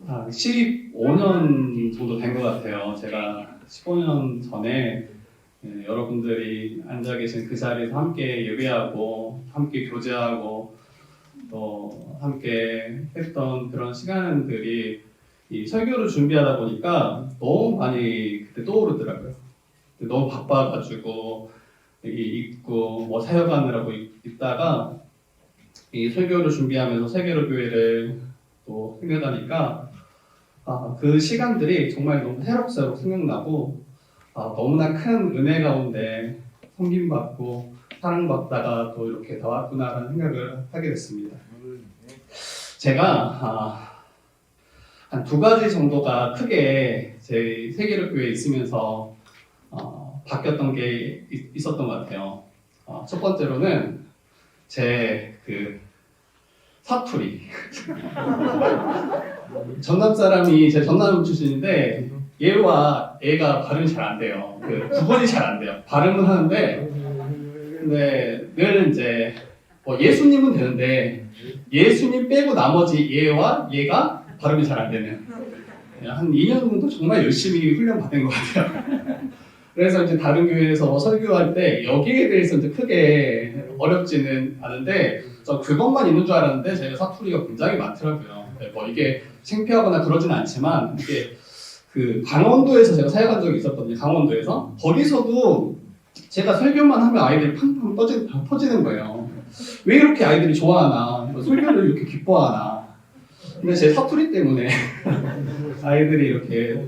15년 정도 된 것 같아요. 제가 15년 전에 여러분들이 앉아 계신 그 자리에서 함께 예배하고 함께 교제하고 또 함께 했던 그런 시간들이 이 설교를 준비하다 보니까 너무 많이 그때 떠오르더라고요. 너무 바빠가지고 여기 있고 뭐 사역하느라고 있다가 이 설교를 준비하면서 세계로 교회를 또 생각하니까 그 시간들이 정말 너무 새록새록 생각나고 너무나 큰 은혜 가운데 섬김받고 사랑받다가 또 이렇게 나왔구나라는 생각을 하게 됐습니다. 제가 한 두 가지 정도가 크게 제 세계로 교회에 있으면서 바뀌었던 게 있었던 것 같아요. 첫 번째로는 제 사투리. 전남 사람이 제 전남 출신인데 얘와 애가 발음이 잘 안 돼요. 구분이 잘 안 돼요. 발음은 하는데 근데 늘 이제 예수님은 되는데 예수님 빼고 나머지 얘와 얘가 발음이 잘 안 되는 한 2년 정도 정말 열심히 훈련 받은 것 같아요. 그래서 이제 다른 교회에서 설교할 때 여기에 대해서 이제 크게 어렵지는 않은데 저 그것만 있는 줄 알았는데 제가 사투리가 굉장히 많더라고요. 이게 창피하거나 그러진 않지만 이게 강원도에서 제가 사역한 적이 있었거든요. 강원도에서 거기서도 제가 설교만 하면 아이들이 팡팡 터지는 거예요. 왜 이렇게 아이들이 좋아하나? 설교를 이렇게 기뻐하나? 근데 제 사투리 때문에 아이들이 이렇게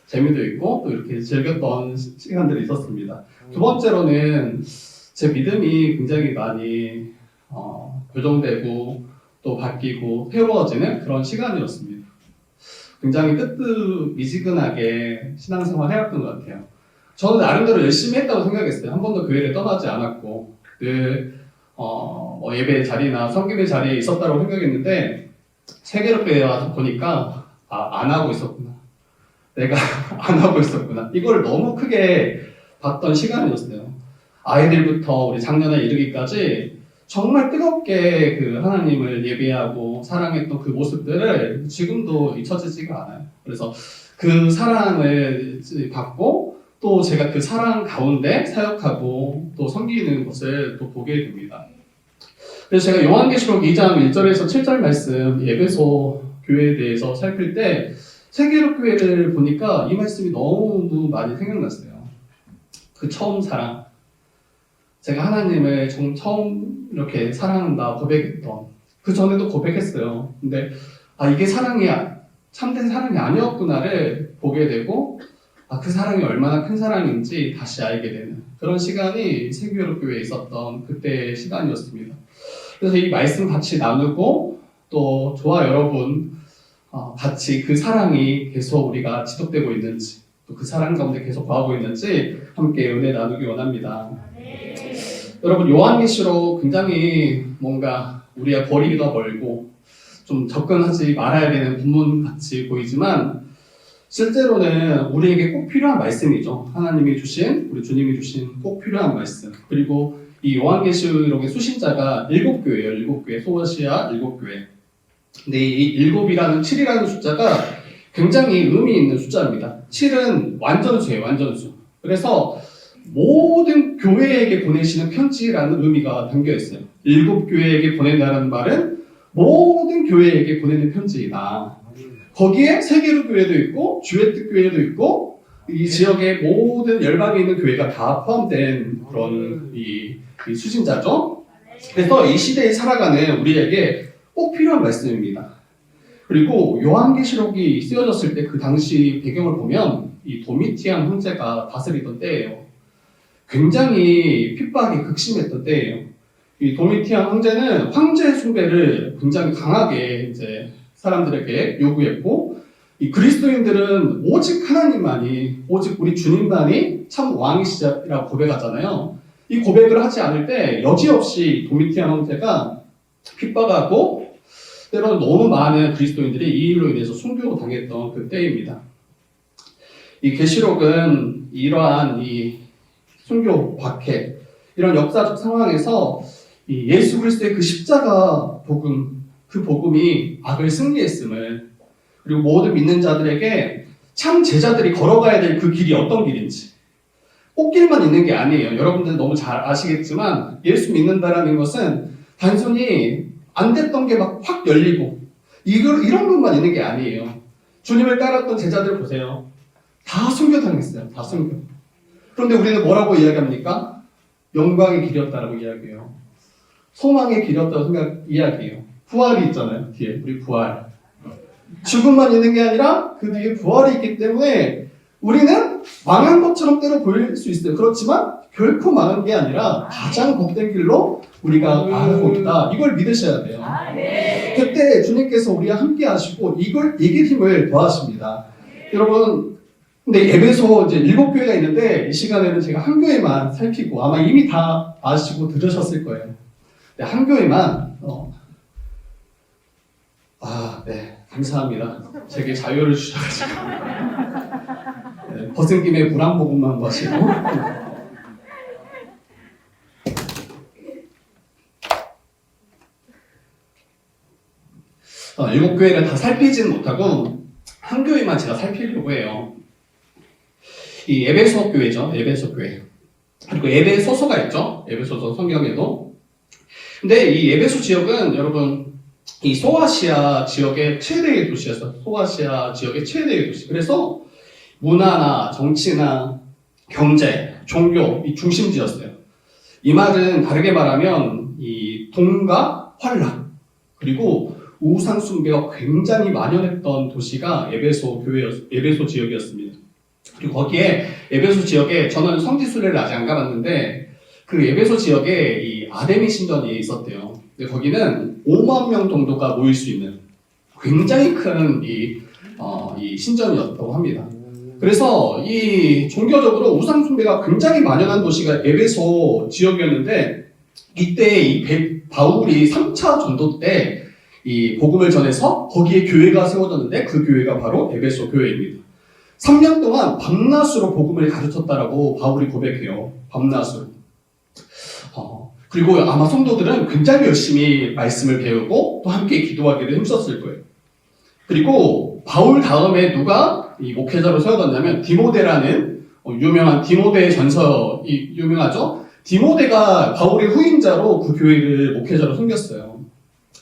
재미도 있고 또 이렇게 즐겼던 시간들이 있었습니다. 두 번째로는 제 믿음이 굉장히 많이 교정되고 또 바뀌고 새로워지는 그런 시간이었습니다. 굉장히 뜨뜻미지근하게 신앙생활 해왔던 것 같아요. 저는 나름대로 열심히 했다고 생각했어요. 한 번도 교회를 떠나지 않았고 늘 예배 자리나 섬김의 자리에 있었다고 생각했는데 세계롭게 와서 보니까 안 하고 있었구나. 내가 안 하고 있었구나. 이걸 너무 크게 봤던 시간이었어요. 아이들부터 우리 작년에 이르기까지 정말 뜨겁게 하나님을 예배하고 사랑했던 그 모습들을 지금도 잊혀지지가 않아요. 그래서 그 사랑을 받고 또 제가 그 사랑 가운데 사역하고 또 섬기는 것을 또 보게 됩니다. 그래서 제가 요한계시록 2장 1절에서 7절 말씀 에베소 교회에 대해서 살필 때 세계로 교회를 보니까 이 말씀이 너무 많이 생각났어요. 그 처음 사랑. 제가 하나님을 처음 이렇게 사랑한다 고백했던 그 전에도 고백했어요. 근데 이게 사랑이 참된 사랑이 아니었구나를 보게 되고 그 사랑이 얼마나 큰 사랑인지 다시 알게 되는 그런 시간이 세계로 교회에 있었던 그때의 시간이었습니다. 그래서 이 말씀 같이 나누고 또 저와 여러분 같이 그 사랑이 계속 우리가 지속되고 있는지 또 그 사랑 가운데 계속 거하고 있는지 함께 은혜 나누기 원합니다. 여러분 요한계시록 굉장히 뭔가 우리가 거리가 멀고 좀 접근하지 말아야 되는 본문 같이 보이지만 실제로는 우리에게 꼭 필요한 말씀이죠. 하나님이 주신 우리 주님이 주신 꼭 필요한 말씀. 그리고 이 요한계시록의 수신자가 7교회예요. 7교회 소아시아 7교회. 근데 이 7이라는 7이라는 숫자가 굉장히 의미 있는 숫자입니다. 7은 완전수예요. 완전수. 그래서 모든 교회에게 보내시는 편지라는 의미가 담겨 있어요. 7교회에게 보낸다는 말은 모든 교회에게 보내는 편지이다. 거기에 세계로 교회도 있고 주회특 교회도 있고 이 지역의 모든 열방에 있는 교회가 다 포함된 그런 이 수신자죠. 그래서 이 시대에 살아가는 우리에게 꼭 필요한 말씀입니다. 그리고 요한계시록이 쓰여졌을 때 그 당시 배경을 보면 이 도미티안 황제가 다스리던 때예요. 굉장히 핍박이 극심했던 때예요. 이 도미티안 황제는 황제 숭배를 굉장히 강하게 이제 사람들에게 요구했고, 이 그리스도인들은 오직 하나님만이, 오직 우리 주님만이 참 왕이시라고 고백하잖아요. 이 고백을 하지 않을 때 여지없이 도미티안 황제가 핍박하고 때로는 너무 많은 그리스도인들이 이 일로 인해서 순교당했던 그 때입니다. 이 계시록은 이러한 이 순교, 박해, 이런 역사적 상황에서 이 예수 그리스도의 그 십자가 복음, 그 복음이 악을 승리했음을, 그리고 모든 믿는 자들에게 참 제자들이 걸어가야 될 그 길이 어떤 길인지. 꽃길만 있는 게 아니에요. 여러분들 너무 잘 아시겠지만 예수 믿는다라는 것은 단순히 안 됐던 게 막 확 열리고 이런 것만 있는 게 아니에요. 주님을 따랐던 제자들 보세요. 다 순교당했어요. 다 순교. 그런데 우리는 뭐라고 이야기합니까? 영광의 길이었다라고 이야기해요. 소망의 길이었다고 이야기해요. 부활이 있잖아요. 뒤에 우리 부활. 죽음만 있는 게 아니라 그 뒤에 부활이 있기 때문에 우리는 망한 것처럼 때로 보일 수 있어요. 그렇지만 결코 망한 게 아니라 가장 복된 길로 우리가 가고 있다. 이걸 믿으셔야 돼요. 그때 주님께서 우리와 함께 하시고 이걸 이길 힘을 더하십니다. 여러분, 근데 에베소 이제 7교회가 있는데 이 시간에는 제가 한 교회만 살피고 아마 이미 다 아시고 들으셨을 거예요. 한 교회만 네, 감사합니다. 제게 자유를 주셔가지고 네, 벗은 김에 물 한 모금만 마시고 일곱 교회를 다 살피지는 못하고 한 교회만 제가 살피려고 해요. 이 에베소 교회죠. 에베소 교회. 그리고 에베소서가 있죠. 에베소서 성경에도. 근데 이 에베소 지역은 여러분 이 소아시아 지역의 최대의 도시였어요. 소아시아 지역의 최대의 도시. 그래서 문화나 정치나 경제, 종교 이 중심지였어요. 이 말은 다르게 말하면 이 돈과 환락 그리고 우상 숭배가 굉장히 만연했던 도시가 에베소 지역이었습니다. 그리고 거기에 에베소 지역에 저는 성지순례를 아직 안 가봤는데 그 에베소 지역에 이 아데미 신전이 있었대요. 근데 거기는 5만 명 정도가 모일 수 있는 굉장히 큰 이 신전이었다고 합니다. 그래서 이 종교적으로 우상 숭배가 굉장히 만연한 도시가 에베소 지역이었는데 이때 이 바울이 3차 전도 때 이 복음을 전해서 거기에 교회가 세워졌는데 그 교회가 바로 에베소 교회입니다. 3년 동안 밤낮으로 복음을 가르쳤다라고 바울이 고백해요. 밤낮으로. 그리고 아마 성도들은 굉장히 열심히 말씀을 배우고 또 함께 기도하기를 힘썼을 거예요. 그리고 바울 다음에 누가 이 목회자로 세워졌냐면 디모데라는 유명한 디모데 전서이 유명하죠. 디모데가 바울의 후임자로 그 교회를 목회자로 섬겼어요.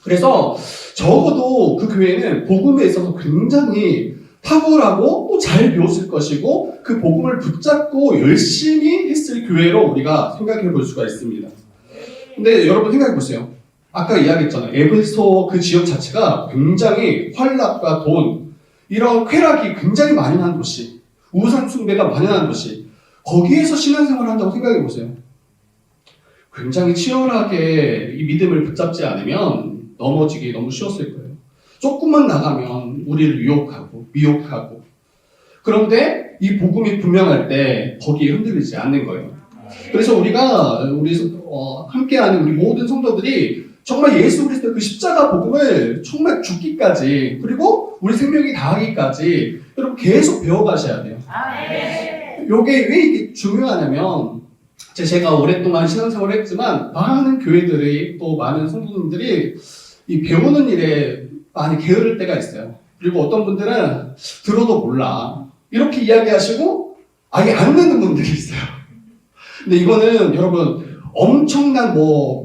그래서 적어도 그 교회는 복음에 있어서 굉장히 탁월하고 또 잘 배웠을 것이고 그 복음을 붙잡고 열심히 했을 교회로 우리가 생각해 볼 수가 있습니다. 근데 여러분 생각해 보세요. 아까 이야기했잖아요. 에베소 그 지역 자체가 굉장히 환락과 돈 이런 쾌락이 굉장히 만연한 도시, 우상 숭배가 만연한 도시. 거기에서 신앙생활을 한다고 생각해 보세요. 굉장히 치열하게 이 믿음을 붙잡지 않으면 넘어지기 너무 쉬웠을 거예요. 조금만 나가면 우리를 유혹하고 미혹하고 그런데 이 복음이 분명할 때 거기에 흔들리지 않는 거예요. 그래서 우리 함께하는 우리 모든 성도들이 정말 예수 그리스도의 그 십자가 복음을 정말 죽기까지 그리고 우리 생명이 다하기까지 여러분 계속 배워가셔야 돼요. 이게 왜 이게 중요하냐면 제가 오랫동안 신앙생활을 했지만 많은 교회들이 또 많은 성도님들이 이 배우는 일에 많이 게으를 때가 있어요. 그리고 어떤 분들은 들어도 몰라 이렇게 이야기하시고 아예 안 듣는 분들이 있어요. 근데 이거는 여러분 엄청난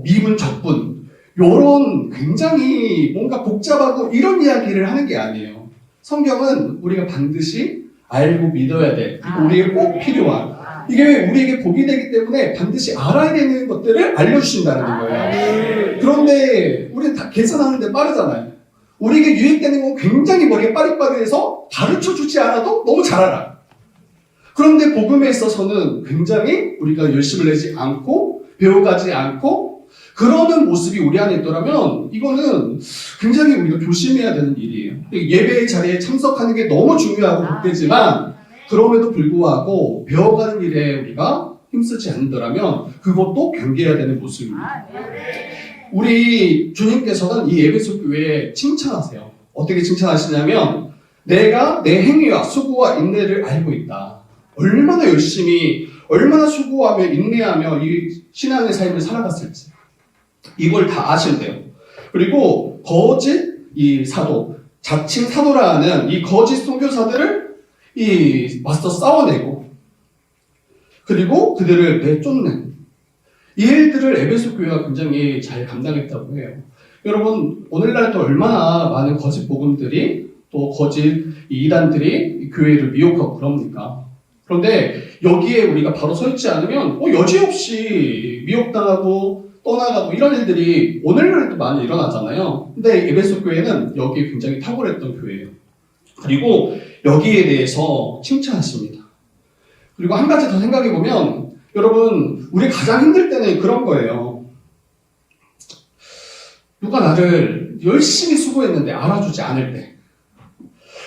미분 적분 요런 굉장히 뭔가 복잡하고 이런 이야기를 하는 게 아니에요. 성경은 우리가 반드시 알고 믿어야 돼. 우리에게 꼭 필요한 이게 우리에게 복이 되기 때문에 반드시 알아야 되는 것들을 알려주신다는 거예요. 그런데 우리는 다 계산하는데 빠르잖아요. 우리에게 유익되는 건 굉장히 머리가 빠릿빠릿해서 가르쳐주지 않아도 너무 잘 알아. 그런데 복음에 있어서는 굉장히 우리가 열심을 내지 않고 배워가지 않고 그러는 모습이 우리 안에 있더라면 이거는 굉장히 우리가 조심해야 되는 일이에요. 예배의 자리에 참석하는 게 너무 중요하고 복되지만 그럼에도 불구하고 배워가는 일에 우리가 힘쓰지 않는다면 그것도 경계해야 되는 모습입니다. 우리 주님께서는 이 에베소 교회에 칭찬하세요. 어떻게 칭찬하시냐면 내가 내 행위와 수고와 인내를 알고 있다. 얼마나 열심히 얼마나 수고하며 인내하며 이 신앙의 삶을 살아갔을지 이걸 다 아신대요. 그리고 거짓 이 사도 자칭 사도라 하는 이 거짓 선교사들을 맞서 싸워내고 그리고 그들을 내쫓는 이 일들을 에베소 교회가 굉장히 잘 감당했다고 해요. 여러분 오늘날 또 얼마나 많은 거짓 복음들이 또 거짓 이단들이 교회를 미혹하고 그럽니까? 그런데 여기에 우리가 바로 서 있지 않으면 여지없이 미혹당하고 떠나가고 이런 일들이 오늘날에도 많이 일어나잖아요. 근데 에베소 교회는 여기에 굉장히 탁월했던 교회예요. 그리고 여기에 대해서 칭찬하십니다. 그리고 한 가지 더 생각해보면 여러분 우리 가장 힘들 때는 그런 거예요. 누가 나를 열심히 수고했는데 알아주지 않을 때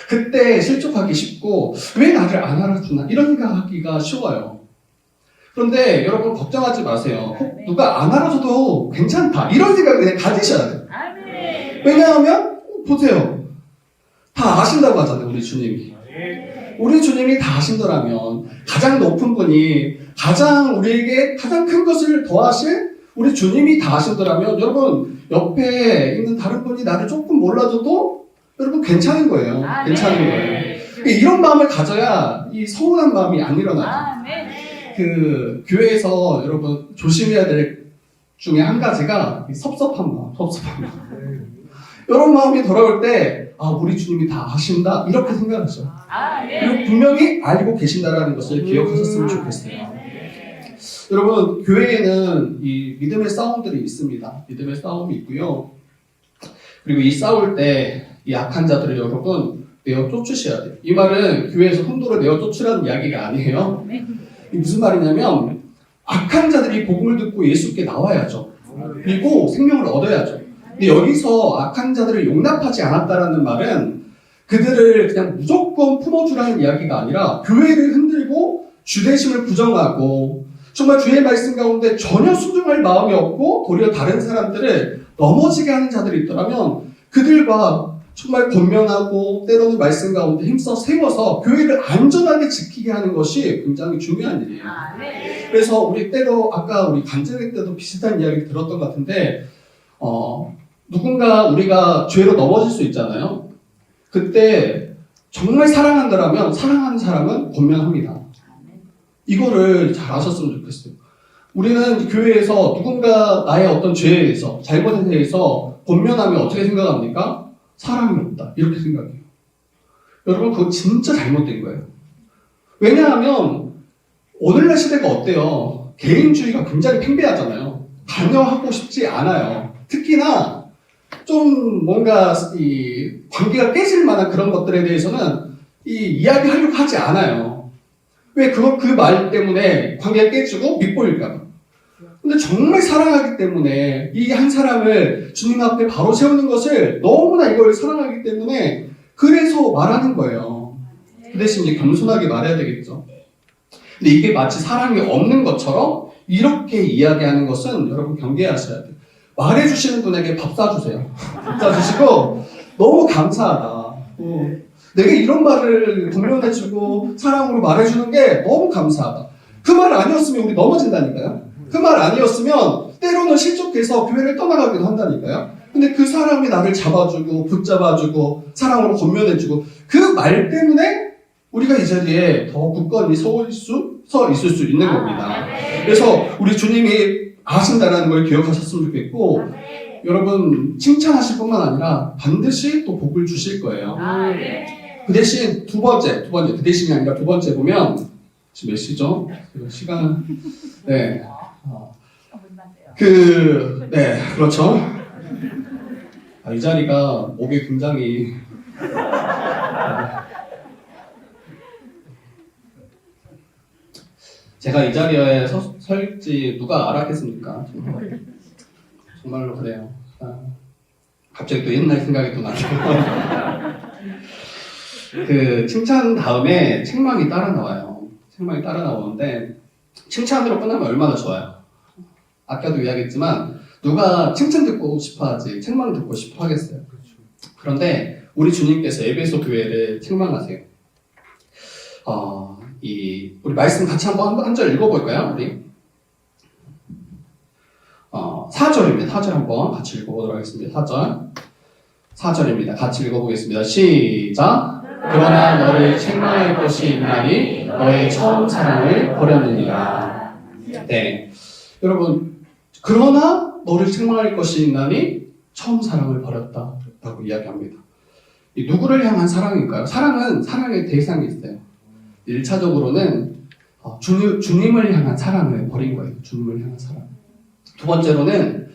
그때 실족하기 쉽고 왜 나를 안 알아주나 이런 생각하기가 쉬워요. 그런데 여러분 걱정하지 마세요. 누가 안 알아줘도 괜찮다 이런 생각을 그냥 가지셔야 돼요. 왜냐하면 보세요. 다 아신다고 하잖아요. 우리 주님이. 우리 주님이 다 아신다라면 가장 높은 분이 가장 우리에게 가장 큰 것을 더하실 우리 주님이 다 아신다라면 여러분 옆에 있는 다른 분이 나를 조금 몰라줘도 여러분 괜찮은 거예요. 괜찮은 거예요. 이런 마음을 가져야 이 서운한 마음이 안 일어나요. 그 교회에서 여러분 조심해야 될 중에 한 가지가 섭섭한 마음. 이런 마음이 돌아올 때 우리 주님이 다 아신다 이렇게 생각하죠. 그리고 분명히 알고 계신다라는 것을 기억하셨으면 좋겠어요. 여러분 교회에는 이 믿음의 싸움들이 있습니다. 믿음의 싸움이 있고요. 그리고 이 싸울 때 이 악한 자들을 여러분 내어 쫓으셔야 돼요. 이 말은 교회에서 혼도를 내어 쫓으라는 이야기가 아니에요. 이 무슨 말이냐면 악한 자들이 복음을 듣고 예수께 나와야죠. 그리고 생명을 얻어야죠. 근데 여기서 악한 자들을 용납하지 않았다라는 말은 그들을 그냥 무조건 품어주라는 이야기가 아니라 교회를 흔들고 주대심을 부정하고 정말 주의 말씀 가운데 전혀 순종할 마음이 없고 도리어 다른 사람들을 넘어지게 하는 자들이 있더라면 그들과 정말 권면하고 때로는 말씀 가운데 힘써 세워서 교회를 안전하게 지키게 하는 것이 굉장히 중요한 일이에요. 그래서 우리 때로 아까 우리 간증회 때도 비슷한 이야기 들었던 것 같은데 누군가 우리가 죄로 넘어질 수 있잖아요. 그때 정말 사랑한다라면 사랑하는 사람은 권면합니다. 이거를 잘 아셨으면 좋겠어요. 우리는 교회에서 누군가 나의 어떤 죄에 대해서 잘못에 대해서 권면하면 어떻게 생각합니까? 사랑이 없다 이렇게 생각해요. 여러분 그거 진짜 잘못된 거예요. 왜냐하면 오늘날 시대가 어때요? 개인주의가 굉장히 팽배하잖아요. 관여하고 싶지 않아요. 특히나 좀 뭔가 이 관계가 깨질 만한 그런 것들에 대해서는 이야기하려고 하지 않아요. 왜 그 말 때문에 관계가 깨지고 밉보일까 봐. 근데 정말 사랑하기 때문에 이 한 사람을 주님 앞에 바로 세우는 것을 너무나 이걸 사랑하기 때문에 그래서 말하는 거예요. 그 대신 이제 겸손하게 말해야 되겠죠. 근데 이게 마치 사랑이 없는 것처럼 이렇게 이야기하는 것은 여러분 경계하셔야 돼요. 말해주시는 분에게 밥 사주세요. 밥 사주시고 너무 감사하다. 내게 이런 말을 권면해주고 사랑으로 말해주는 게 너무 감사하다. 그 말 아니었으면 우리 넘어진다니까요. 그 말 아니었으면 때로는 실족해서 교회를 떠나가기도 한다니까요. 근데 그 사람이 나를 잡아주고 붙잡아주고 사랑으로 권면해주고 그 말 때문에 우리가 이 자리에 더 굳건히 서 있을 수 있는 겁니다. 그래서 우리 주님이 아신다라는 걸 기억하셨으면 좋겠고 여러분 칭찬하실 뿐만 아니라 반드시 또 복을 주실 거예요. 그 대신 두 번째 그 대신이 아니라 두 번째 보면 지금 몇 시죠? 시간 네. 네, 그렇죠. 이 자리가 목에 굉장히 제가 이 자리에 설지 누가 알았겠습니까? 정말로 그래요. 갑자기 또 옛날 생각이 또 나죠. 그 칭찬 다음에 책망이 따라 나와요. 책망이 따라 나오는데 칭찬으로 끝나면 얼마나 좋아요. 아까도 이야기했지만 누가 칭찬 듣고 싶어 하지 책망 듣고 싶어 하겠어요. 그런데 우리 주님께서 에베소 교회를 책망하세요. 우리 말씀 같이 한 절 읽어볼까요? 우리 4절입니다. 4절 한번 같이 읽어보도록 하겠습니다. 4절 4절입니다. 같이 읽어보겠습니다. 시작. 그러나 너를 책망할 것이 있나니 너의 처음 사랑을 버렸느니라. 네, 여러분, 그러나 너를 책망할 것이 있나니 처음 사랑을 버렸다라고 이야기합니다. 이 누구를 향한 사랑일까요? 사랑은 사랑의 대상이 있어요. 1차적으로는 주님을 향한 사랑을 버린 거예요. 주님을 향한 사랑. 두 번째로는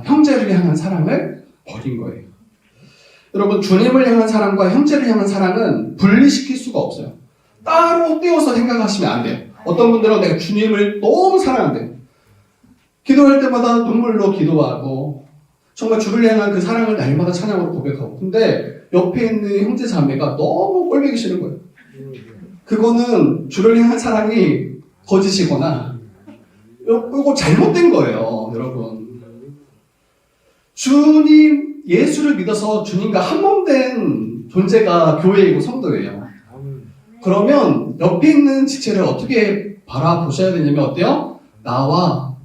형제를 향한 사랑을 버린 거예요. 여러분, 주님을 향한 사랑과 형제를 향한 사랑은 분리시킬 수가 없어요. 따로 떼어서 생각하시면 안 돼요. 어떤 분들은 내가 주님을 너무 사랑한대요. 기도할 때마다 눈물로 기도하고 정말 주를 향한 그 사랑을 날마다 찬양으로 고백하고, 근데 옆에 있는 형제 자매가 너무 꼴보기 싫은 거예요. 그거는 주를 향한 사랑이 거짓이거나 이거 잘못된 거예요. 여러분, 주님 예수를 믿어서 주님과 한몸된 존재가 교회이고 성도예요. 그러면 옆에 있는 지체를 어떻게 바라보셔야 되냐면 어때요? 나와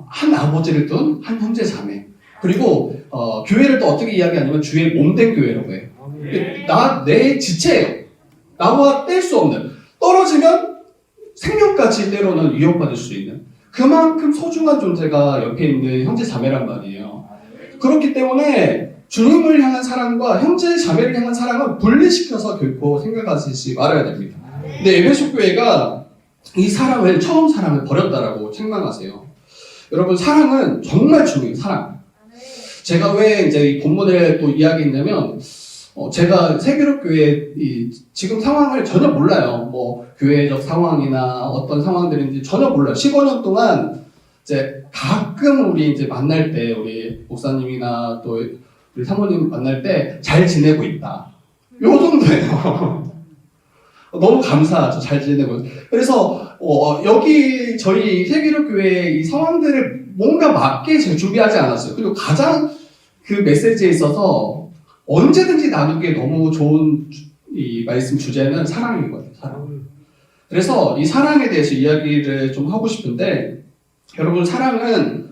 한 아버지를 둔 한 형제 자매, 그리고 교회를 또 어떻게 이야기하냐면 주의 몸된 교회라고 해요. 내 지체예요. 나와 뗄 수 없는, 떨어지면 생명까지 때로는 위협받을 수 있는 그만큼 소중한 존재가 옆에 있는 형제 자매란 말이에요. 그렇기 때문에 주님을 향한 사랑과 형제 자매를 향한 사랑은 분리시켜서 결코 생각하시지 말아야 됩니다. 근데 에베소 교회가 이 사랑을, 처음 사랑을 버렸다라고 책망하세요. 여러분, 사랑은 정말 중요해요. 사랑. 제가 왜 이제 이 본문을 또 이야기했냐면, 제가 세계로교회 지금 상황을 전혀 몰라요. 뭐 교회적 상황이나 어떤 상황들인지 전혀 몰라요. 15년 동안 이제 가끔 우리 이제 만날 때, 우리 목사님이나 또 우리 사모님 만날 때 잘 지내고 있다, 요 정도예요. 너무 감사하죠. 잘 지내고. 그래서 여기 저희 세계로교회 이 상황들을 뭔가 맞게 제가 준비하지 않았어요. 그리고 가장 그 메시지에 있어서 언제든지 나누기에 너무 좋은 이 말씀 주제는 사랑인 거예요. 사랑. 그래서 이 사랑에 대해서 이야기를 좀 하고 싶은데, 여러분, 사랑은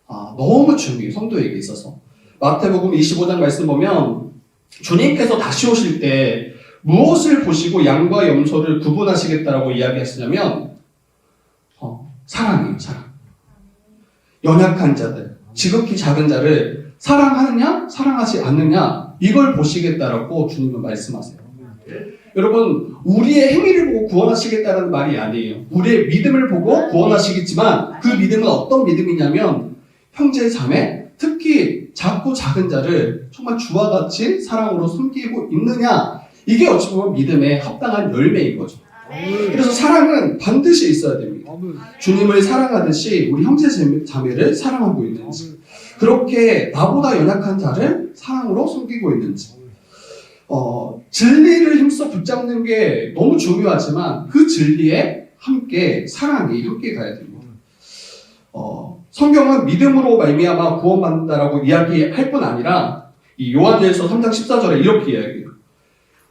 너무 중요해요. 성도에게 있어서. 마태복음 25장 말씀 보면 주님께서 다시 오실 때 무엇을 보시고 양과 염소를 구분하시겠다라고 이야기하시냐면 사랑이에요. 사랑. 연약한 자들, 지극히 작은 자를 사랑하느냐 사랑하지 않느냐, 이걸 보시겠다라고 주님은 말씀하세요. 여러분, 우리의 행위를 보고 구원하시겠다는 말이 아니에요. 우리의 믿음을 보고 구원하시겠지만 그 믿음은 어떤 믿음이냐면 형제 자매, 특히 작고 작은 자를 정말 주와 같이 사랑으로 섬기고 있느냐, 이게 어찌 보면 믿음의 합당한 열매인 거죠. 그래서 사랑은 반드시 있어야 됩니다. 주님을 사랑하듯이 우리 형제 자매를 사랑하고 있는지, 그렇게 나보다 연약한 자를 사랑으로 섬기고 있는지, 진리를 힘써 붙잡는 게 너무 중요하지만 그 진리에 함께 사랑이 함께 가야 됩니다. 성경은 믿음으로 말미암아 구원받는다라고 이야기할 뿐 아니라 이 요한일서 3장 14절에 이렇게 이야기해요.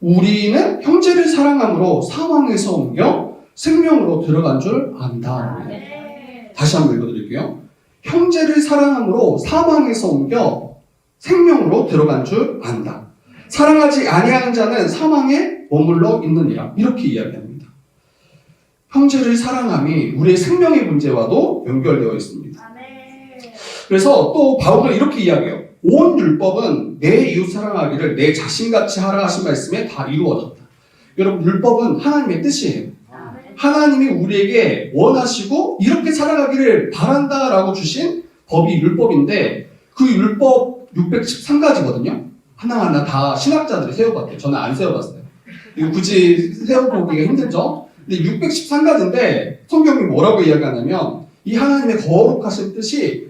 우리는 형제를 사랑함으로 사망에서 옮겨 생명으로 들어간 줄 안다. 다시 한번 읽어드릴게요. 형제를 사랑함으로 사망에서 옮겨 생명으로 들어간 줄 안다. 사랑하지 아니하는 자는 사망에 머물러 있느니라. 이렇게 이야기합니다. 형제를 사랑함이 우리의 생명의 문제와도 연결되어 있습니다. 그래서 또 바울은 이렇게 이야기해요. 온 율법은 내 이웃 사랑하기를 내 자신같이 하라 하신 말씀에 다 이루어졌다. 여러분, 율법은 하나님의 뜻이에요. 하나님이 우리에게 원하시고 이렇게 살아가기를 바란다라고 주신 법이 율법인데, 그 율법 613가지거든요. 하나하나 다 신학자들이 세워봤대요. 저는 안 세워봤어요. 이거 굳이 세워보기가 힘들죠? 근데 613가지인데 성경이 뭐라고 이야기하냐면 이 하나님의 거룩하신 뜻이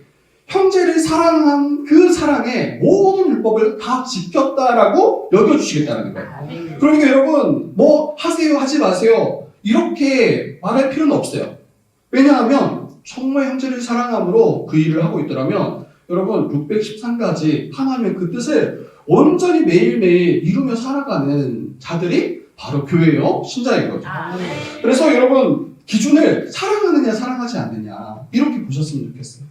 형제를 사랑한 그 사랑에 모든 율법을 다 지켰다라고 여겨주시겠다는 거예요. 그러니까 여러분, 뭐 하세요 하지 마세요 이렇게 말할 필요는 없어요. 왜냐하면 정말 형제를 사랑함으로 그 일을 하고 있더라면 여러분 613가지 하나님의 그 뜻을 온전히 매일매일 이루며 살아가는 자들이 바로 교회요 신자인 거죠. 그래서 여러분, 기준을 사랑하느냐 사랑하지 않느냐 이렇게 보셨으면 좋겠어요.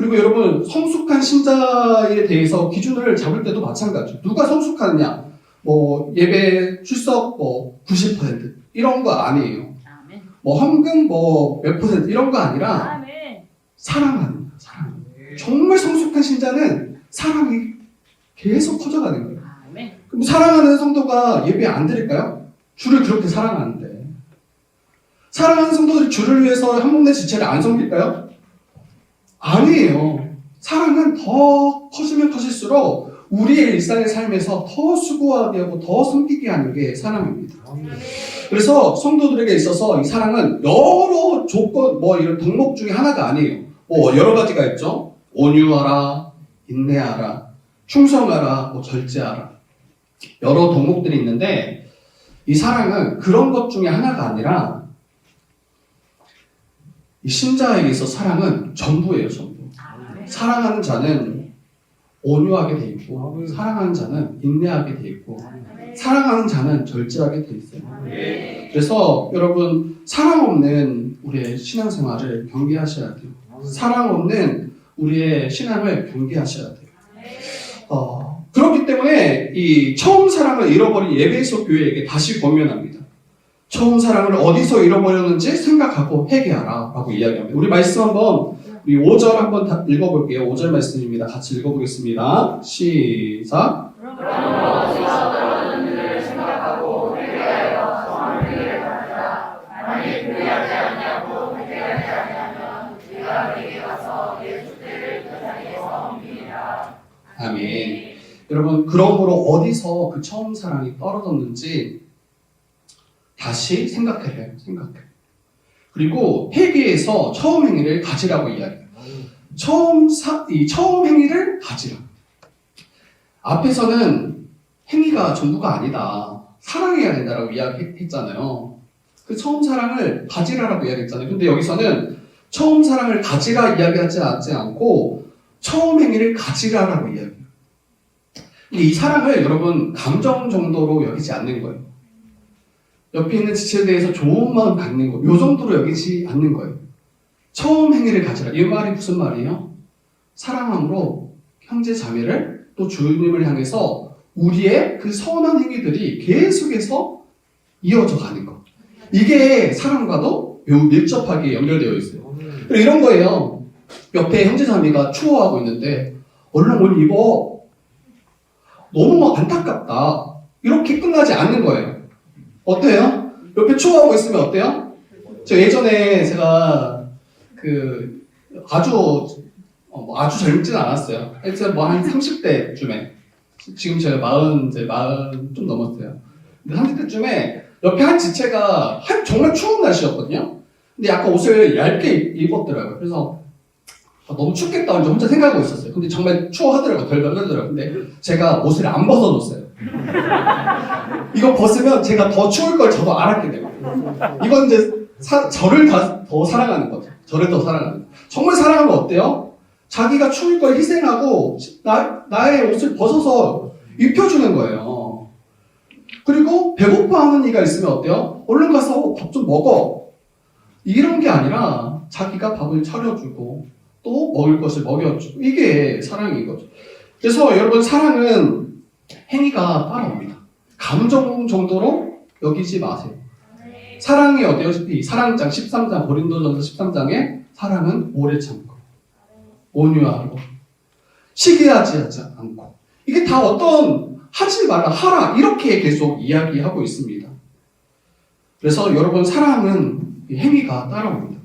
그리고 여러분 성숙한 신자에 대해서 기준을 잡을 때도 마찬가지죠. 누가 성숙하느냐? 뭐 예배 출석 뭐 90% 이런 거 아니에요. 뭐 헌금 뭐 몇 퍼센트 이런 거 아니라 사랑하는 거예요. 사랑. 정말 성숙한 신자는 사랑이 계속 커져가는 거예요. 그럼 사랑하는 성도가 예배 안 드릴까요? 주를 그렇게 사랑하는데. 사랑하는 성도들이 주를 위해서 한 몸 내 지체를 안 섬길까요? 아니에요. 사랑은 더 커지면 커질수록 우리의 일상의 삶에서 더 수고하게 하고 더 섬기게 하는 게 사랑입니다. 그래서 성도들에게 있어서 이 사랑은 여러 조건, 뭐 이런 덕목 중에 하나가 아니에요. 뭐 여러 가지가 있죠. 온유하라, 인내하라, 충성하라, 뭐 절제하라. 여러 덕목들이 있는데 이 사랑은 그런 것 중에 하나가 아니라 이 신자에게 있어 사랑은 전부예요, 전부. 사랑하는 자는 온유하게 돼 있고, 사랑하는 자는 인내하게 돼 있고, 사랑하는 자는 절제하게 돼 있어요. 그래서 여러분 사랑 없는 우리의 신앙생활을 경계하셔야 돼요. 사랑 없는 우리의 신앙을 경계하셔야 돼요. 그렇기 때문에 이 처음 사랑을 잃어버린 에베소 교회에게 다시 권면합니다. 처음 사랑을 어디서 잃어버렸는지 생각하고 회개하라 라고 이야기합니다. 우리 말씀 한번 우리 5절 한번 다 읽어볼게요. 5절 말씀입니다. 같이 읽어보겠습니다. 시작. 아멘. 여러분 그러므로 어디서 그 처음 사랑이 떨어졌는지 다시 생각해봐요. 생각해. 그리고 회개에서 처음 행위를 가지라고 이야기해요. 이 처음 행위를 가지라. 앞에서는 행위가 전부가 아니다. 사랑해야 된다라고 이야기했잖아요. 그 처음 사랑을 가지라라고 이야기했잖아요. 근데 여기서는 처음 사랑을 가지라 이야기하지 않고 처음 행위를 가지라라고 이야기해요. 이 사랑을 여러분 감정 정도로 여기지 않는 거예요. 옆에 있는 지체에 대해서 좋은 마음 갖는 거, 요 정도로 여기지 않는 거예요. 처음 행위를 가지라. 이 말이 무슨 말이에요? 사랑함으로 형제 자매를 또 주님을 향해서 우리의 그 선한 행위들이 계속해서 이어져 가는 거. 이게 사랑과도 매우 밀접하게 연결되어 있어요. 그리고 이런 거예요. 옆에 형제 자매가 추워하고 있는데 얼른 옷 입어. 너무 안타깝다. 이렇게 끝나지 않는 거예요. 어때요? 옆에 추워하고 있으면 어때요? 저 예전에 제가 아주 젊지는 않았어요. 하여튼 뭐 한 30대쯤에 지금 제가 40 좀 넘었어요. 근데 30대쯤에 옆에 한 지체가 정말 추운 날씨였거든요. 근데 약간 옷을 얇게 입었더라고요. 그래서 너무 춥겠다 혼자 생각하고 있었어요. 근데 정말 추워하더라고요. 덜덜 떨더라고요. 근데 제가 옷을 안 벗어줬어요. 이거 벗으면 제가 더 추울 걸 저도 알았기 때문에. 이건 이제 저를 더 사랑하는 거죠. 저를 더 사랑하는 거죠. 정말 사랑하면 어때요? 자기가 추울 걸 희생하고 나의 옷을 벗어서 입혀주는 거예요. 그리고 배고파하는 이가 있으면 어때요? 얼른 가서 밥 좀 먹어. 이런 게 아니라 자기가 밥을 차려주고 또 먹을 것을 먹여주고 이게 사랑인 거죠. 그래서 여러분 사랑은 행위가 따라옵니다. 감정 정도로 여기지 마세요. 사랑이 어때요? 이 사랑장 13장 고린도전서 13장에 사랑은 오래 참고 온유하고 시기하지 않고 이게 다 어떤 하지 말라 하라 이렇게 계속 이야기하고 있습니다. 그래서 여러분 사랑은 행위가 따라옵니다.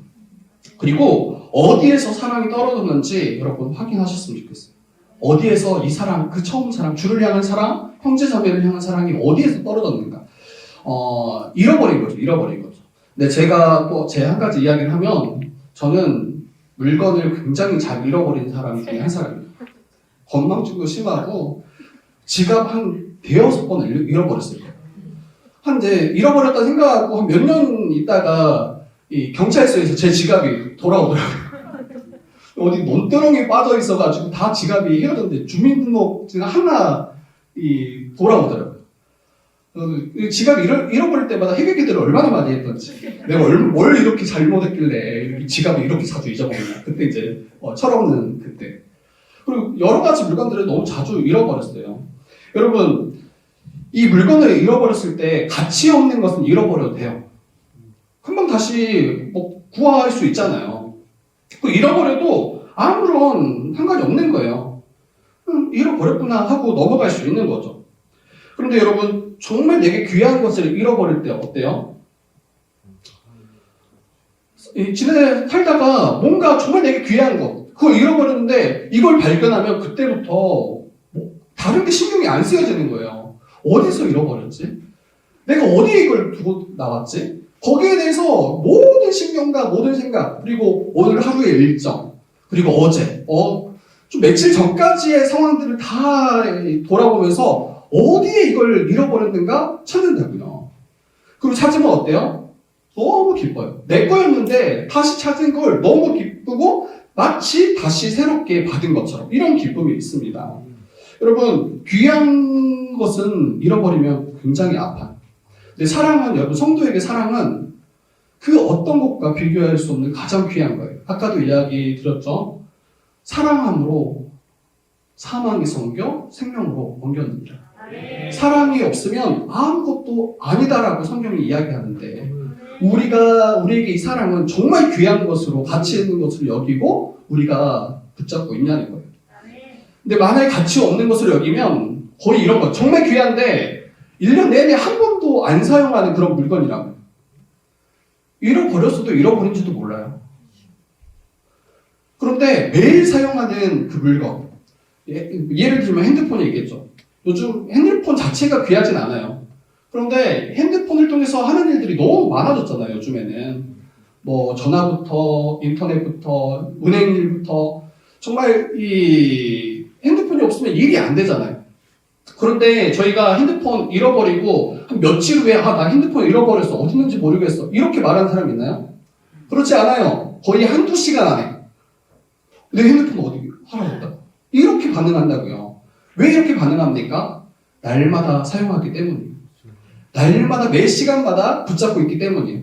그리고 어디에서 사랑이 떨어졌는지 여러분 확인하셨으면 좋겠어요. 어디에서 이 사랑, 그 처음 사랑, 주를 향한 사랑, 형제자매를 향한 사랑이 어디에서 떨어졌는가? 잃어버린 거죠. 근데 제가 또 제 한 가지 이야기를 하면 저는 물건을 굉장히 잘 잃어버린 사람 중에 한 사람이에요. 건망증도 심하고 지갑 한 대여섯 번을 잃어버렸을 거예요. 한데 잃어버렸다 생각하고 한 몇 년 있다가 이 경찰서에서 제 지갑이 돌아오더라고요. 어디 논두렁에 빠져 있어가지고 다 지갑이 헤어졌는데 주민등록증 하나 돌아오더라고요. 지갑 잃어버릴 때마다 회개기도를 얼마나 많이 했던지. 내가 뭘 이렇게 잘못했길래 지갑을 이렇게 자주 잊어먹냐. 그때 이제 철없는 그때. 그리고 여러 가지 물건들을 너무 자주 잃어버렸어요. 여러분, 이 물건을 잃어버렸을 때 가치 없는 것은 잃어버려도 돼요. 금방 다시 구할 수 있잖아요. 잃어버려도 아무런 상관이 없는 거예요. 잃어버렸구나 하고 넘어갈 수 있는 거죠. 그런데 여러분, 정말 내게 귀한 것을 잃어버릴 때 어때요? 지내 살다가 뭔가 정말 내게 귀한 것, 그걸 잃어버렸는데 이걸 발견하면 그때부터 다른 게 신경이 안 쓰여지는 거예요. 어디서 잃어버렸지? 내가 어디에 이걸 두고 나왔지? 거기에 대해서 모든 신경과 모든 생각, 그리고 오늘 하루의 일정, 그리고 어제, 좀 며칠 전까지의 상황들을 다 돌아보면서 어디에 이걸 잃어버렸는가 찾는다고요. 그리고 찾으면 어때요? 너무 기뻐요. 내 거였는데 다시 찾은 걸 너무 기쁘고 마치 다시 새롭게 받은 것처럼 이런 기쁨이 있습니다. 여러분, 귀한 것은 잃어버리면 굉장히 아파요. 근데 사랑은, 여러분, 성도에게 사랑은 그 어떤 것과 비교할 수 없는 가장 귀한 거예요. 아까도 이야기 드렸죠? 사랑함으로 사망이 섬겨 생명으로 옮겼느니라. 사랑이 없으면 아무것도 아니다라고 성경이 이야기하는데 우리에게 이 사랑은 정말 귀한 것으로 가치 있는 것으로 여기고 우리가 붙잡고 있냐는 거예요. 근데 만약에 가치 없는 것으로 여기면 거의 이런 거 정말 귀한데 1년 내내 한 번도 안 사용하는 그런 물건이라고요. 잃어버렸어도 잃어버린지도 몰라요. 그런데 매일 사용하는 그 물건, 예를 들면 핸드폰 얘기했죠. 요즘 핸드폰 자체가 귀하진 않아요. 그런데 핸드폰을 통해서 하는 일들이 너무 많아졌잖아요. 요즘에는 전화부터 인터넷부터 은행 일부터 정말 이 핸드폰이 없으면 일이 안 되잖아요. 그런데 저희가 핸드폰 잃어버리고 한 며칠 후에 나 핸드폰 잃어버렸어. 어디 있는지 모르겠어. 이렇게 말하는 사람 있나요? 그렇지 않아요. 거의 한두 시간 안에 내 핸드폰 어디 사라졌다. 이렇게 반응한다고요. 왜 이렇게 반응합니까? 날마다 사용하기 때문이에요. 날마다 매 시간마다 붙잡고 있기 때문이에요.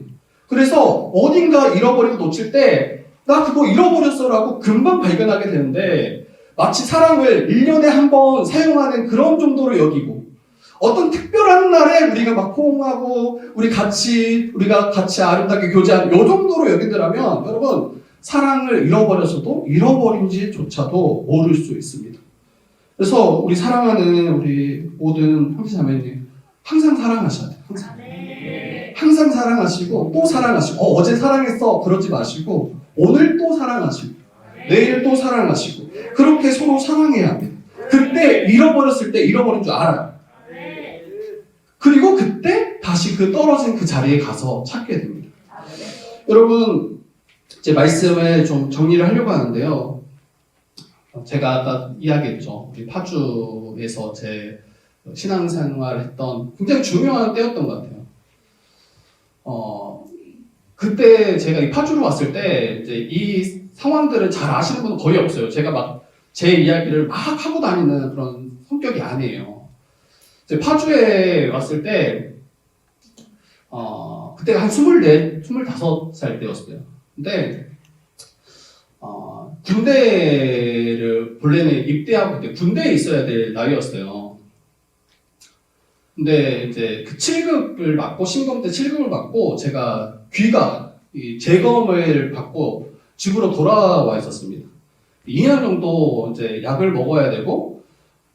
그래서 어딘가 잃어버리고 놓칠 때 나 그거 잃어버렸어라고 금방 발견하게 되는데 마치 사랑을 1년에 한 번 사용하는 그런 정도로 여기고 어떤 특별한 날에 우리가 막 포옹하고 우리가 같이 아름답게 교제하는 이 정도로 여기더라면 여러분 사랑을 잃어버렸어도 잃어버린지조차도 모를 수 있습니다. 그래서 우리 사랑하는 우리 모든 형제자매님 항상 사랑하셔야 돼요. 항상 사랑하시고 또 사랑하시고 어제 사랑했어 그러지 마시고 오늘 또 사랑하시고 내일 또 사랑하시고 그렇게 서로 사랑해야 돼요. 그때 잃어버렸을 때 잃어버린 줄 알아요. 그리고 그때 다시 그 떨어진 그 자리에 가서 찾게 됩니다. 여러분 제 말씀을 좀 정리를 하려고 하는데요. 제가 아까 이야기했죠. 우리 파주에서 제 신앙생활을 했던 굉장히 중요한 때였던 것 같아요. 그때 제가 이 파주로 왔을 때 이제 이 상황들을 잘 아시는 분은 거의 없어요. 제가 막 제 이야기를 막 하고 다니는 그런 성격이 아니에요. 이제 파주에 왔을 때 그때가 한 24, 25살 때였어요. 근데 군대를 본래는 입대하고 그때 군대에 있어야 될 나이였어요. 근데 이제 그 7급을 맞고 신검 때 7급을 받고 제가 귀가 재검을 받고 집으로 돌아와 있었습니다. 2년 정도 이제 약을 먹어야 되고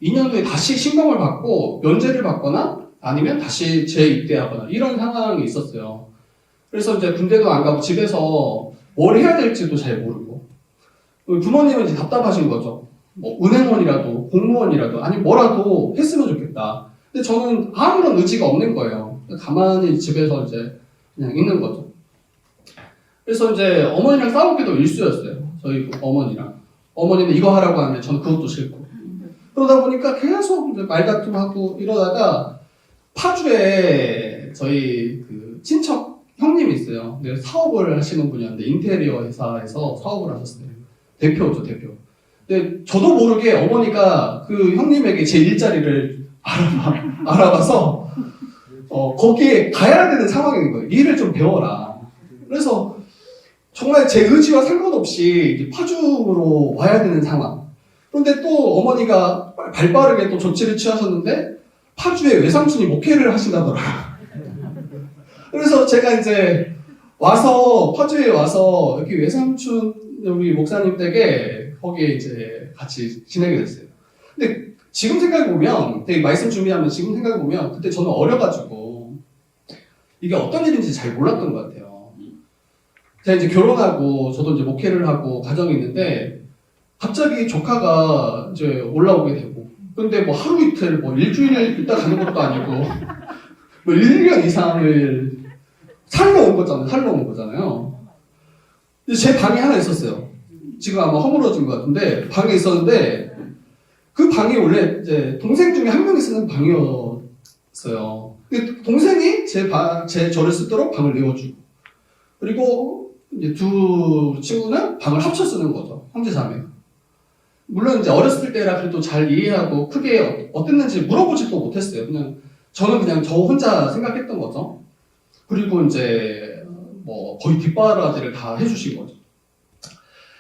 2년 후에 다시 신검을 받고 면제를 받거나 아니면 다시 재입대하거나 이런 상황이 있었어요. 그래서 이제 군대도 안 가고 집에서 뭘 해야 될지도 잘 모르고 부모님은 이제 답답하신 거죠. 은행원이라도 공무원이라도 아니 뭐라도 했으면 좋겠다. 근데 저는 아무런 의지가 없는 거예요. 가만히 집에서 이제 그냥 있는 거죠. 그래서 이제 어머니랑 싸우기도 일쑤였어요. 저희 어머니랑. 어머니는 이거 하라고 하는데 저는 그것도 싫고. 그러다 보니까 계속 이제 말다툼하고 이러다가 파주에 저희 그 친척 형님이 있어요. 근데 사업을 하시는 분이었는데 인테리어 회사에서 사업을 하셨어요. 대표죠, 대표. 근데 저도 모르게 어머니가 그 형님에게 제 일자리를 알아봐서 거기에 가야 되는 상황인 거예요. 일을 좀 배워라. 그래서 정말 제 의지와 상관없이 파주로 와야 되는 상황. 그런데 또 어머니가 발빠르게 또 조치를 취하셨는데 파주에 외삼촌이 목회를 하신다더라고요. 그래서 제가 이제 파주에 와서 여기 외삼촌 우리 목사님 댁에 거기에 이제 같이 지내게 됐어요. 근데 지금 생각해보면, 되게 말씀 준비하면 지금 생각해보면 그때 저는 어려가지고 이게 어떤 일인지 잘 몰랐던 것 같아요. 제가 이제 결혼하고 저도 이제 목회를 하고 가정이 있는데 갑자기 조카가 이제 올라오게 되고, 근데 뭐 하루 이틀 뭐 일주일 있다 가는 것도 아니고 뭐 1년 이상을 살러 온 거잖아요. 근데 제 방이 하나 있었어요. 지금 아마 허물어진 것 같은데 방에 있었는데 그 방이 원래 이제 동생 중에 한 명이 쓰는 방이었어요. 근데 동생이 저를 쓰도록 방을 내어주고, 그리고 이제 두 친구는 방을 합쳐 쓰는 거죠. 형제 자매가. 물론 이제 어렸을 때라 그래도 잘 이해하고 크게 어땠는지 물어보지도 못했어요. 저는 그냥 저 혼자 생각했던 거죠. 그리고 이제 뭐 거의 뒷바라지를 다 해주신 거죠.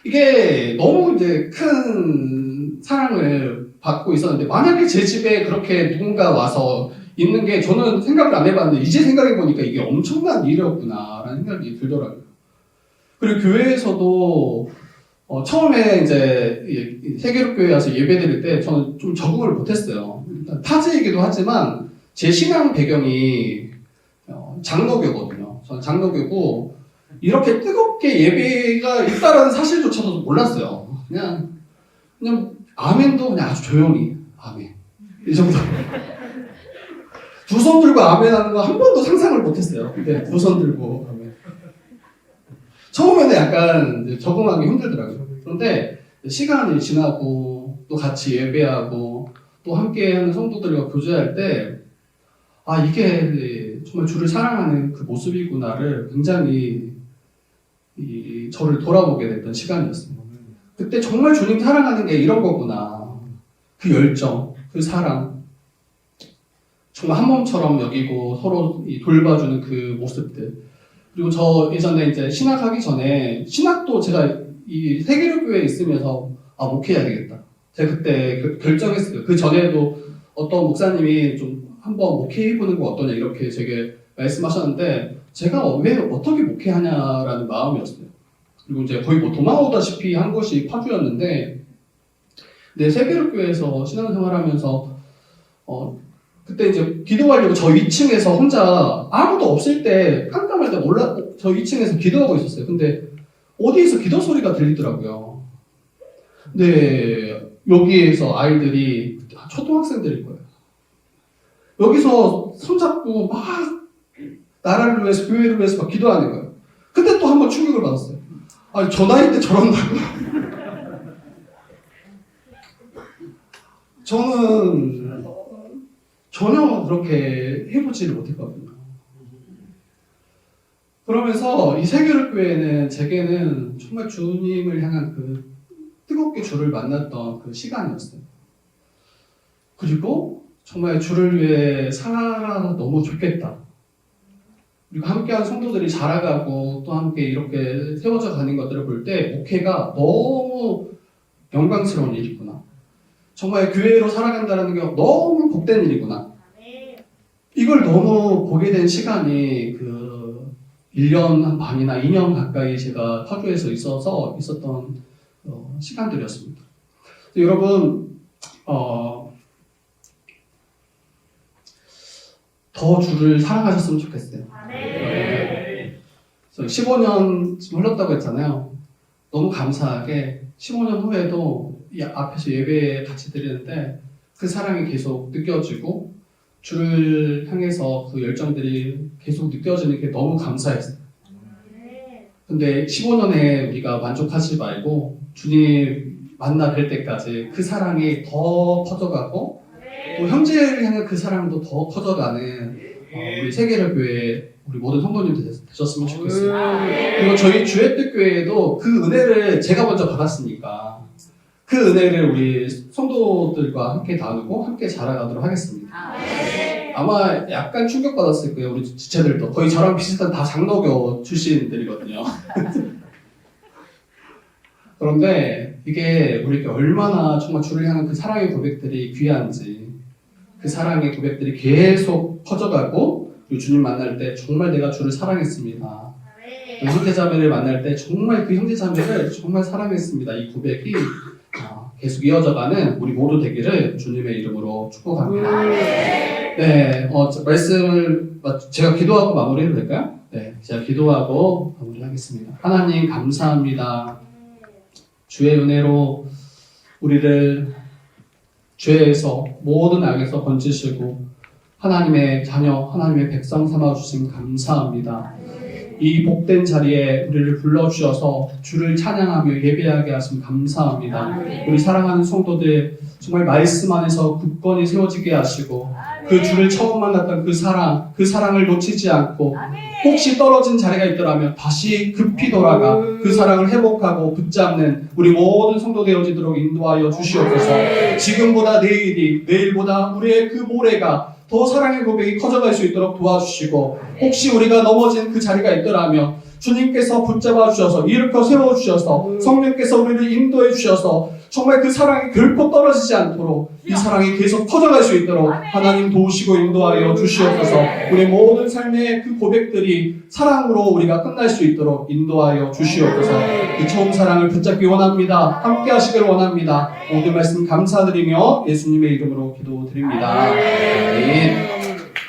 이게 너무 이제 큰 사랑을 받고 있었는데, 만약에 제 집에 그렇게 누군가 와서 있는 게 저는 생각을 안 해봤는데 이제 생각해보니까 이게 엄청난 일이었구나라는 생각이 들더라고요. 그리고 교회에서도 처음에 이제 세계로교회 와서 예배 드릴 때 저는 좀 적응을 못했어요. 일단 타지이기도 하지만 제 신앙 배경이 장로교거든요. 저는 장로교고 이렇게 뜨겁게 예배가 있다라는 사실조차도 몰랐어요. 그냥 아멘도 그냥 아주 조용히 아멘 이 정도. 두 손 들고 아멘 하는 거 한 번도 상상을 못했어요. 근데 두 손 들고 아멘. 처음에는 약간 적응하기 힘들더라고요. 그런데 시간이 지나고 또 같이 예배하고 또 함께하는 성도들과 교제할 때 이게 정말 주를 사랑하는 그 모습이구나를 굉장히 저를 돌아보게 됐던 시간이었어요. 그때 정말 주님 사랑하는 게 이런 거구나. 그 열정, 그 사랑, 정말 한 몸처럼 여기고 서로 돌봐주는 그 모습들. 그리고 저 예전에 이제 신학하기 전에 신학도 제가 이 세계로교회에 있으면서 목회해야 되겠다. 제가 그때 결정했어요. 그 전에도 어떤 목사님이 좀 한번 목회해보는 거 어떠냐 이렇게 제게 말씀하셨는데 제가 왜 어떻게 목회하냐라는 마음이었어요. 그리고 이제 거의 뭐 도망오다시피 한 곳이 파주였는데, 내 세계로교회에서 신앙생활하면서 그때 이제 기도하려고 저 2층에서 혼자 아무도 없을 때 깜깜할 때 저 2층에서 기도하고 있었어요. 근데 어디에서 기도 소리가 들리더라고요. 근데 여기에서 아이들이 초등학생들일 거예요. 여기서 손잡고 막 나라를 위해서 교회를 위해서 막 기도하는 거예요. 그때 또 한 번 충격을 받았어요. 저 나이 때 저런다고. 저는 전혀 그렇게 해보지를 못했거든요. 그러면서 이 세계로교회는 제게는 정말 주님을 향한 그 뜨겁게 주를 만났던 그 시간이었어요. 그리고 정말 주를 위해 살아서 너무 좋겠다. 그리고 함께한 성도들이 자라가고 또 함께 이렇게 세워져 가는 것들을 볼 때 목회가 너무 영광스러운 일이구나. 정말 교회로 살아간다는 게 너무 복된 일이구나. 이걸 너무 보게 된 시간이 그 1년 반이나 2년 가까이 제가 파주에서 있었던 시간들이었습니다. 여러분, 더 주를 사랑하셨으면 좋겠어요. 네. 15년 지금 흘렀다고 했잖아요. 너무 감사하게 15년 후에도 이 앞에서 예배 같이 드리는데 그 사랑이 계속 느껴지고 주를 향해서 그 열정들이 계속 느껴지는 게 너무 감사했어요. 근데 15년에 우리가 만족하지 말고 주님 만나 뵐 때까지 그 사랑이 더 커져가고 또 형제를 향한 그 사랑도 더 커져가는 우리 세계로교회 우리 모든 성도님들 되셨으면 좋겠어요. 그리고 저희 주의 교회에도 그 은혜를 제가 먼저 받았으니까 그 은혜를 우리 성도들과 함께 나누고 함께 자라가도록 하겠습니다. 아마 약간 충격받았을 거예요. 우리 지체들도 거의 저랑 비슷한 다 장로교 출신들이거든요. 그런데 이게 우리에게 얼마나 정말 주를 향한 그 사랑의 고백들이 귀한지, 그 사랑의 고백들이 계속 퍼져가고 그리고 주님 만날 때 정말 내가 주를 사랑했습니다. 그 형제자매를 만날 때 정말 그 형제자매를 정말 사랑했습니다. 이 고백이 계속 이어져가는 우리 모두 되기를 주님의 이름으로 축복합니다. 네, 말씀을 제가 기도하고 마무리해도 될까요? 네, 제가 기도하고 마무리하겠습니다. 하나님 감사합니다. 주의 은혜로 우리를 죄에서 모든 악에서 건지시고 하나님의 자녀, 하나님의 백성 삼아주심 감사합니다. 이 복된 자리에 우리를 불러주셔서 주를 찬양하며 예배하게 하심 감사합니다. 우리 사랑하는 성도들 정말 말씀 안에서 굳건히 세워지게 하시고 그 주를 처음 만났던 그 사랑을 놓치지 않고 혹시 떨어진 자리가 있더라면 다시 급히 돌아가 그 사랑을 회복하고 붙잡는 우리 모든 성도 되어지도록 인도하여 주시옵소서. 지금보다 내일보다 우리의 그 모레가 더 사랑의 고백이 커져갈 수 있도록 도와주시고 혹시 우리가 넘어진 그 자리가 있더라면 주님께서 붙잡아 주셔서 일으켜 세워주셔서 성령께서 우리를 인도해 주셔서 정말 그 사랑이 결코 떨어지지 않도록 이 사랑이 계속 퍼져갈 수 있도록 하나님 도우시고 인도하여 주시옵소서. 우리 모든 삶의 그 고백들이 사랑으로 우리가 끝날 수 있도록 인도하여 주시옵소서. 그 처음 사랑을 붙잡기 원합니다. 함께 하시길 원합니다. 모든 말씀 감사드리며 예수님의 이름으로 기도드립니다. 아멘.